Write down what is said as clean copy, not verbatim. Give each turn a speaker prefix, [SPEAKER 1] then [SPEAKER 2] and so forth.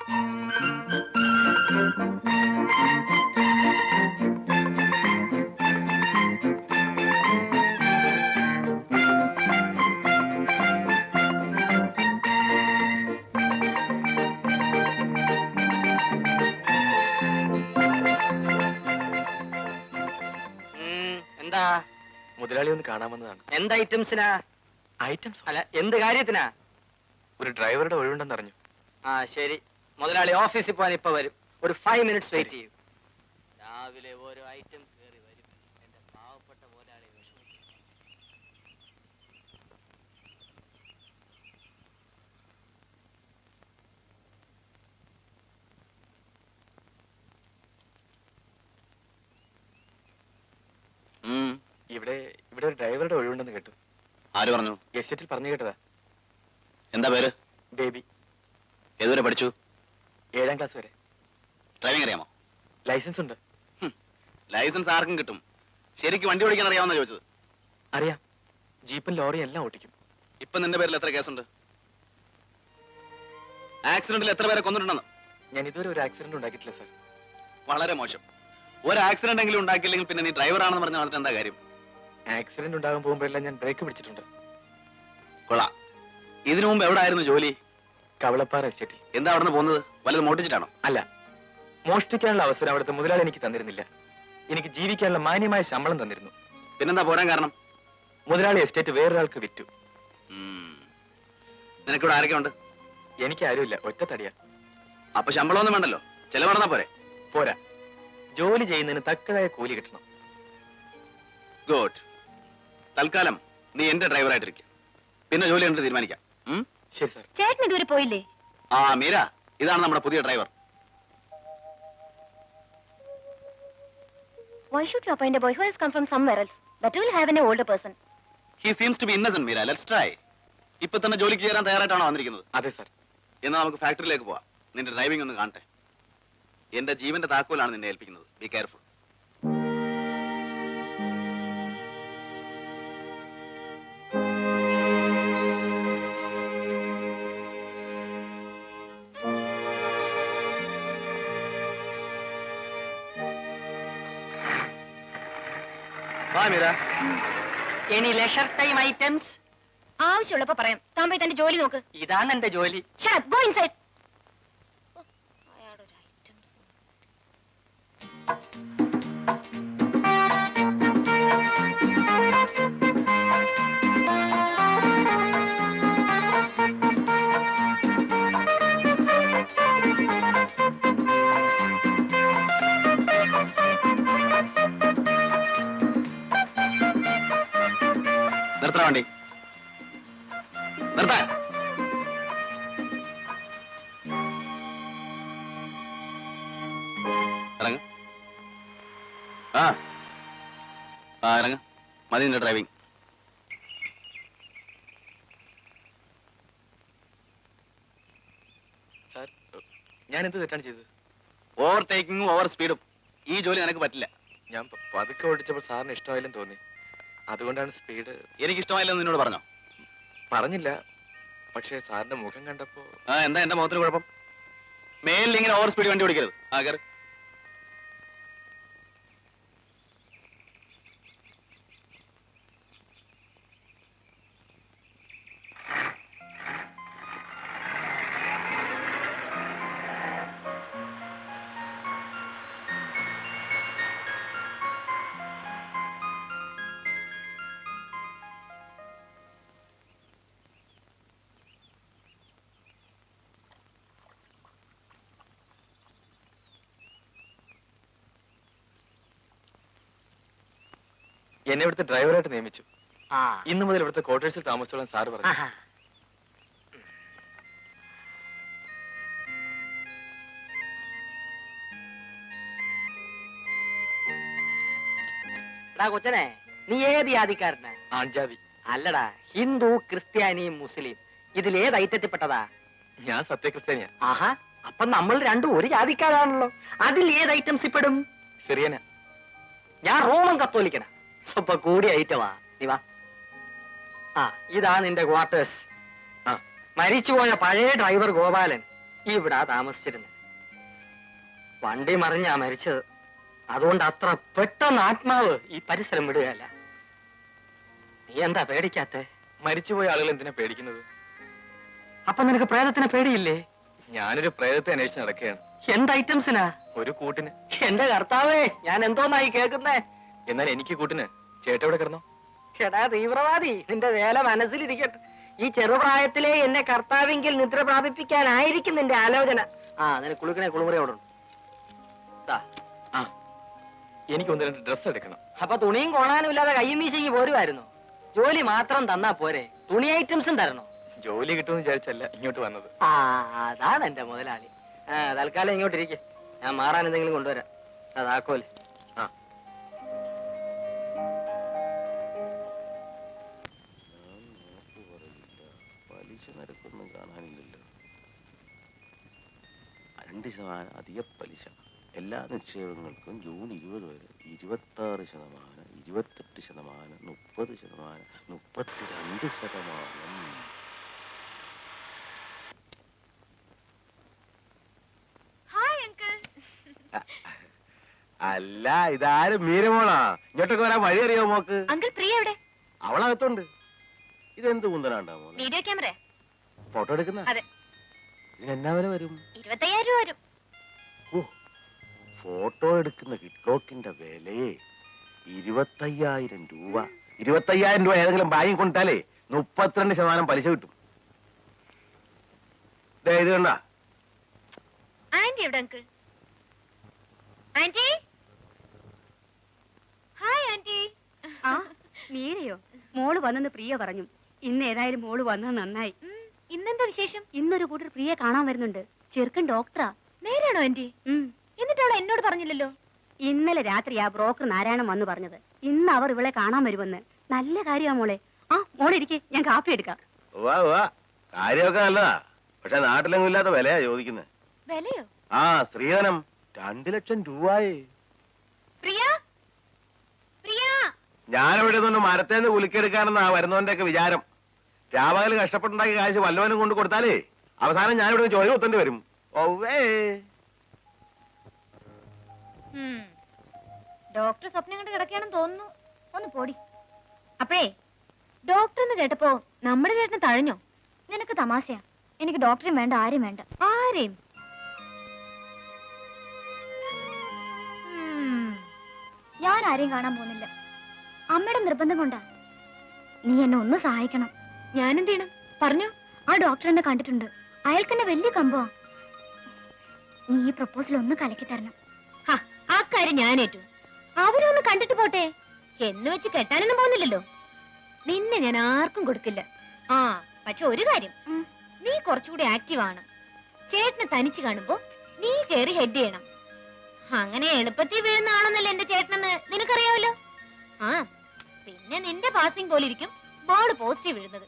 [SPEAKER 1] എന്താ?
[SPEAKER 2] മുതലാളി ഒന്ന് കാണാമെന്നതാണ്.
[SPEAKER 1] എന്ത് ഐറ്റംസിനാ?
[SPEAKER 2] ഐറ്റംസ്
[SPEAKER 1] അല്ല, എന്ത് കാര്യത്തിനാ?
[SPEAKER 2] ഒരു ഡ്രൈവറുടെ ഒഴിവുണ്ടെന്ന് അറിഞ്ഞു.
[SPEAKER 1] ആ ശരി, മുതലാളി ഓഫീസിൽ പോകാൻ ഇപ്പൊ വരും. ഒരു 5 minutes വെയിറ്റ് ചെയ്യും. രാവിലെ ഓരോ ഐറ്റംസ് കയറി വരും. എന്റെ പാവപ്പെട്ട മുതലാളി വിഷമിക്കും.
[SPEAKER 2] ഇവിടെ ഒരു ഡ്രൈവറുടെ ഒഴിവുണ്ടെന്ന് കേട്ടു.
[SPEAKER 3] ആര് പറഞ്ഞു?
[SPEAKER 2] എസ്റ്റേറ്റിൽ പറഞ്ഞു കേട്ടതാ.
[SPEAKER 3] എന്താ പേര്?
[SPEAKER 2] ബേബി.
[SPEAKER 3] ഏതുവരെ പഠിച്ചു?
[SPEAKER 2] 7ാം ക്ലാസ് വരെ.
[SPEAKER 3] ഡ്രൈവിംഗ് അറിയാമോ?
[SPEAKER 2] ലൈസൻസ് ഉണ്ട്.
[SPEAKER 3] ലൈസൻസ് ആർക്കും കിട്ടും. ശരിക്ക് വണ്ടി ഓടിക്കാൻ അറിയാമെന്നാ ചോദിച്ചത്.
[SPEAKER 2] അറിയാം. ജീപ്പും ലോറിയും എല്ലാം ഓടിക്കും.
[SPEAKER 3] ഇപ്പൊ നിന്റെ പേരിൽ എത്ര കേസുണ്ട്? ആക്സിഡന്റിൽ എത്ര പേരെ കൊന്നിട്ടുണ്ടെന്ന്?
[SPEAKER 2] ഞാൻ ഇതുവരെ ഒരു ആക്സിഡന്റ് ഉണ്ടാക്കിയിട്ടില്ല സാർ.
[SPEAKER 3] വളരെ മോശം. ഒരു ആക്സിഡന്റ് എങ്കിലും ഉണ്ടാക്കിയില്ലെങ്കിൽ പിന്നെ നീ ഡ്രൈവർ ആണെന്ന് പറഞ്ഞാൽ അതിന് എന്താ കാര്യം?
[SPEAKER 2] ആക്സിഡന്റ് ഉണ്ടാകാൻ പോകുമ്പോഴെല്ലാം ഞാൻ ബ്രേക്ക് പിടിച്ചിട്ടുണ്ട്.
[SPEAKER 3] കൊള്ളാം. ഇതിനു മുമ്പ് എവിടെ ആയിരുന്നു ജോലി?
[SPEAKER 2] കവളപ്പാറ എസ്റ്റേറ്റിൽ.
[SPEAKER 3] എന്താ അവിടെ നിന്ന് പോകുന്നത്? വല്ലതും മോട്ടിച്ചിട്ടാണോ?
[SPEAKER 2] അല്ല, മോഷ്ടിക്കാനുള്ള അവസരം അവിടുത്തെ മുതലാളി എനിക്ക് തന്നിരുന്നില്ല. എനിക്ക് ജീവിക്കാനുള്ള മാന്യമായ ശമ്പളം തന്നിരുന്നു.
[SPEAKER 3] പിന്നെന്താ പോരാൻ കാരണം?
[SPEAKER 2] മുതലാളി എസ്റ്റേറ്റ് വേറൊരാൾക്ക് വിറ്റു.
[SPEAKER 3] നിനക്കിവിടെ ആരൊക്കെ ഉണ്ട്?
[SPEAKER 2] എനിക്ക് ആരുമില്ല, ഒറ്റ തടിയാ.
[SPEAKER 3] അപ്പൊ ശമ്പളമൊന്നും വേണ്ടല്ലോ, ചെലവടന്നാ പോരെ?
[SPEAKER 2] പോരാ, ജോലി ചെയ്യുന്നതിന് തക്കതായ കൂലി കിട്ടണം.
[SPEAKER 3] ഗുഡ്. തൽക്കാലം നീ എന്റെ ഡ്രൈവറായിട്ടിരിക്കും. പിന്നെ ജോലി കണ്ടിട്ട് തീരുമാനിക്കാം.
[SPEAKER 2] ശരി സാർ.
[SPEAKER 4] ചേട്ടൻ ഇതുവരെ പോയില്ലേ?
[SPEAKER 3] ആ മീര, ഇതാണ് നമ്മുടെ പുതിയ driver.
[SPEAKER 4] Why should you appoint a boy who has come from somewhere else? Better will have an older person.
[SPEAKER 3] He seems to be innocent, Meera. Let's try. ഇപ്പൊ തന്നെ ജോലിക്ക് ചേരാൻ തയ്യാറായിട്ടാണോ വന്നിരിക്കുന്നത്?
[SPEAKER 2] അതെ സാർ.
[SPEAKER 3] എന്നാ നമുക്ക് ഫാക്ടറിയിലേക്ക് പോവാം. നിന്റെ ഡ്രൈവിംഗ് ഒന്ന് കാണട്ടെ. എന്റെ ജീവന്റെ താക്കോലാണ് നിന്നെ ഏൽപ്പിക്കുന്നത്. Be careful.
[SPEAKER 1] Any leisure time items?
[SPEAKER 4] ആവശ്യമുള്ളപ്പോ പറയാം. താൻ പോയി തന്റെ ജോലി നോക്ക്.
[SPEAKER 1] ഇതാണ് എന്റെ ജോലി.
[SPEAKER 4] Shut up. Go inside.
[SPEAKER 3] നിർത്താൻ വണ്ടി. നിർത്താൻ. ഇറങ്ങ. ഇറങ്ങ. മതി നിന്റെ ഡ്രൈവിംഗ്.
[SPEAKER 2] സാർ, ഞാൻ എന്ത് തെറ്റാണ് ചെയ്തത്?
[SPEAKER 3] ഓവർ ടേക്കിങ്ങും ഓവർ സ്പീഡും. ഈ ജോലി നിനക്ക് പറ്റില്ല.
[SPEAKER 2] ഞാൻ പതുക്കെ ഓടിച്ചപ്പോൾ സാറിന് ഇഷ്ടമായില്ലെന്ന് തോന്നി. അതുകൊണ്ടാണ് സ്പീഡ്.
[SPEAKER 3] എനിക്ക് ഇഷ്ടമായില്ലെന്ന് നിന്നോട് പറഞ്ഞോ?
[SPEAKER 2] പറഞ്ഞില്ല, പക്ഷേ സാറിന്റെ മുഖം കണ്ടപ്പോ.
[SPEAKER 3] എന്താ എന്റെ മുഖത്തിന് കുഴപ്പം? മേലിൽ ഇങ്ങനെ ഓവർ സ്പീഡ് വണ്ടി ഓടിക്കരുത്. കയറി.
[SPEAKER 2] എന്നെ ഇവിടുത്തെ ഡ്രൈവറായിട്ട് നിയമിച്ചു.
[SPEAKER 1] ആ,
[SPEAKER 2] ഇന്നു മുതൽ ഇവിടുത്തെ ക്വാർട്ടേഴ്സിൽ താമസിച്ചോളാൻ സാറ് പറഞ്ഞു.
[SPEAKER 1] ആഹാ. എടാ കൊച്ചനെ, നീ ഏത് ജാതിക്കാരനാ?
[SPEAKER 2] ആൺജാതി.
[SPEAKER 1] അല്ലടാ, ഹിന്ദു, ക്രിസ്ത്യാനി, മുസ്ലിം, ഇതിൽ ഏത് ഐറ്റത്തിൽപ്പെട്ടതാ?
[SPEAKER 2] ഞാൻ സത്യക്രിസ്ത്യാനിയാ.
[SPEAKER 1] ആഹാ, അപ്പൊ നമ്മൾ രണ്ടും ഒരു ജാതിക്കാരാണല്ലോ. അതിൽ ഏത് ഐറ്റംസ് പെടും?
[SPEAKER 2] സിറിയന.
[SPEAKER 1] ഞാൻ റോമൻ കത്തോലിക്കനാ. സ്വപ്പ കൂടിയ ഐറ്റമാ. നീ വാ. ആ, ഇതാ നിന്റെ ക്വാർട്ടേഴ്സ്. മരിച്ചുപോയ പഴയ ഡ്രൈവർ ഗോപാലൻ ഇവിടാ താമസിച്ചിരുന്നത്. വണ്ടി മറിഞ്ഞാ മരിച്ചത്. അതുകൊണ്ട് അത്ര പെട്ടെന്ന് ആത്മാവ് ഈ പരിസരം വിടുകയല്ല. നീ എന്താ പേടിക്കാത്തെ?
[SPEAKER 2] മരിച്ചുപോയ ആളുകൾ എന്തിനാ പേടിക്കുന്നത്?
[SPEAKER 1] അപ്പൊ നിനക്ക് പ്രേതത്തിനെ പേടിയില്ലേ?
[SPEAKER 2] ഞാനൊരു പ്രേതത്തെ അന്വേഷിച്ച് നടക്കുകയാണ്.
[SPEAKER 1] എന്ത് ഐറ്റംസിനാ?
[SPEAKER 2] ഒരു കൂട്ടിന്.
[SPEAKER 1] എന്റെ കർത്താവേ, ഞാൻ എന്തോന്നായി കേൾക്കുന്നേ.
[SPEAKER 2] എന്നാൽ എനിക്ക് കൂട്ടിന് ചേട്ടൻ എവിടെ കിടന്നോ?
[SPEAKER 1] ചേട്ടാ തീവ്രവാദി, നിന്റെ വേല മനസ്സിലിരിക്കട്ടെ. ഈ ചെറുപ്രായത്തിലെ എന്നെ കർത്താവെങ്കിൽ നിദ്ര പ്രാപിപ്പിക്കാനായിരിക്കും നിന്റെ ആലോചന. ആ, നിനക്ക് കുളിക്കണേ കുളിമുറി അവിടെ ഉണ്ട്.
[SPEAKER 2] ആ, എനിക്ക് ഒന്ന് രണ്ട് ഡ്രസ് എടുക്കണം.
[SPEAKER 1] അപ്പൊ തുണിയും കോണാനും ഇല്ലാതെ കയ്യും വീശിക്ക് പോരുമായിരുന്നു. ജോലി മാത്രം തന്നാ പോരെ, തുണി ഐറ്റംസും തരണോ?
[SPEAKER 2] ജോലി കിട്ടുമെന്ന് വിചാരിച്ചല്ല ഇങ്ങോട്ട് വന്നത്.
[SPEAKER 1] ആ, അതാണ് എന്റെ മുതലാളി. തൽക്കാലം ഇങ്ങോട്ടിരിക്കെ, ഞാൻ മാറാൻ എന്തെങ്കിലും കൊണ്ടുവരാം. അതാക്കോല്.
[SPEAKER 2] ആ,
[SPEAKER 3] പലിശ നിരക്കൊന്നും കാണാനില്ലല്ലോ. 2% അധിക പലിശ. എല്ലാ നിക്ഷേപങ്ങൾക്കും ജൂൺ 20 വരെ 26%, 28%, 30%, 32%.
[SPEAKER 4] Hi uncle.
[SPEAKER 3] അല്ല, ഇതാരും മീരമോളാ? ഇങ്ങോട്ടൊക്കെ വരാൻ വഴി അറിയോ മോക്ക്?
[SPEAKER 4] അങ്കിൾ പ്രിയ എവിടെ?
[SPEAKER 3] അവളകത്തുണ്ട്. ഇതെന്ത് കുന്തനാണ്ടാ മോനെ?
[SPEAKER 4] Video camera.
[SPEAKER 3] ഫോട്ടോ എടുക്കുന്ന?
[SPEAKER 4] അതെ.
[SPEAKER 3] ഇതിനെന്നാ വില വരും?
[SPEAKER 4] 25,000 രൂപ വരും.
[SPEAKER 3] ഓ, ഫോട്ടോ എടുക്കുന്ന കിഡ്ലോക്കിന്റെ വിലയെ 25,000 രൂപ. 25,000 രൂപ ഏതെങ്കിലും ബാങ്കിൽ കൊണ്ടിട്ടാലേ 32% പലിശ കിട്ടും. ഇത് കണ്ട?
[SPEAKER 4] ആന്റി എവിടെ അങ്കിൾ? Anti, hi aunty.
[SPEAKER 5] ആ, മീരയോ? മോള് വന്നെന്ന് പ്രിയ പറഞ്ഞു. ഇന്ന് ഏതായാലും മോള് വന്നത് നന്നായി.
[SPEAKER 4] ഇന്നെന്താ വിശേഷം?
[SPEAKER 5] ഇന്നൊരു കൂട്ടർ പ്രിയ കാണാൻ വരുന്നുണ്ട്. ചെറുക്കൻ ഡോക്ടറാ.
[SPEAKER 4] നേരാണോ ആന്റി? എന്നിട്ട് അവൾ എന്നോട് പറഞ്ഞില്ലല്ലോ.
[SPEAKER 5] ഇന്നലെ രാത്രി ആ ബ്രോക്കർ നാരായണൻ വന്നു പറഞ്ഞത്. ഇന്ന് അവർ ഇവളെ കാണാൻ വരുമെന്ന്. നല്ല കാര്യമാ മോളെ. ആ, മോളെ ഇരിക്കെ, ഞാൻ കാപ്പി എടുക്കാം.
[SPEAKER 3] കാര്യമൊക്കെ നല്ലതാ. പക്ഷെ നാട്ടിലെങ്ങും ഇല്ലാത്ത വിലയാ ചോദിക്കുന്നത്.
[SPEAKER 4] വിലയോ?
[SPEAKER 3] ആ, സ്ത്രീധനം 2 ലക്ഷം രൂപയെ.
[SPEAKER 4] പ്രിയ, പ്രിയ.
[SPEAKER 3] ഞാനിവിടെ നിന്ന് മരത്തേന്ന് കുലുക്കിയെടുക്കാനെന്നാ വരുന്നവന്റെ ഒക്കെ വിചാരം. രാപകല് കഷ്ടപ്പെട്ടുണ്ടാക്കിയ കാശ് വല്ലവനും കൊണ്ട് കൊടുത്താലേ അവസാനം ഞാനിവിടെ ചോദ്യം കുത്തേണ്ടി വരും. ഓവേ,
[SPEAKER 4] ഡോക്ടർ സ്വപ്നം കണ്ട് കിടക്കുകയാണെന്ന് തോന്നുന്നു. ഒന്ന് പോടി. അപ്പഴേ ഡോക്ടർ എന്ന് കേട്ടപ്പോ നമ്മുടെ ചേട്ടന് തഴഞ്ഞോ? നിനക്ക് തമാശയാ. എനിക്ക് ഡോക്ടറെയും വേണ്ട, ആരെയും വേണ്ട. ആരെയും? ഞാൻ ആരെയും കാണാൻ പോകുന്നില്ല. അമ്മയുടെ നിർബന്ധം കൊണ്ടാ. നീ എന്നെ ഒന്ന് സഹായിക്കണം. ഞാൻ എന്ത് ചെയ്യണം? പറഞ്ഞു. ആ ഡോക്ടർ എന്നെ കണ്ടിട്ടുണ്ട്. അയാൾക്ക് എന്നെ വലിയ കമ്പമാ. നീ ഈ പ്രപ്പോസൽ ഒന്ന് കലക്കി തരണം. ആ കാര്യം ഞാൻ ഏറ്റു. അവരൊന്ന് കണ്ടിട്ട് പോട്ടെ. എന്ന് വെച്ച് കെട്ടാനൊന്നും പോകുന്നില്ലല്ലോ. നിന്നെ ഞാൻ ആർക്കും കൊടുക്കില്ല. ആ, പക്ഷെ ഒരു കാര്യം, നീ കുറച്ചുകൂടി ആക്റ്റീവ് ആണ്. ചേട്ടനെ തനിച്ച് കാണുമ്പോ നീ കേറി ഹെഡ് ചെയ്യണം. അങ്ങനെ എളുപ്പത്തിൽ വീഴുന്ന ആളൊന്നല്ല എന്റെ ചേട്ടനെന്ന് നിനക്കറിയാമല്ലോ. ആ, പിന്നെ നിന്റെ പാസിംഗ് പോലെ ഇരിക്കും ബോൾ പോസ്റ്റ് വീഴുന്നത്.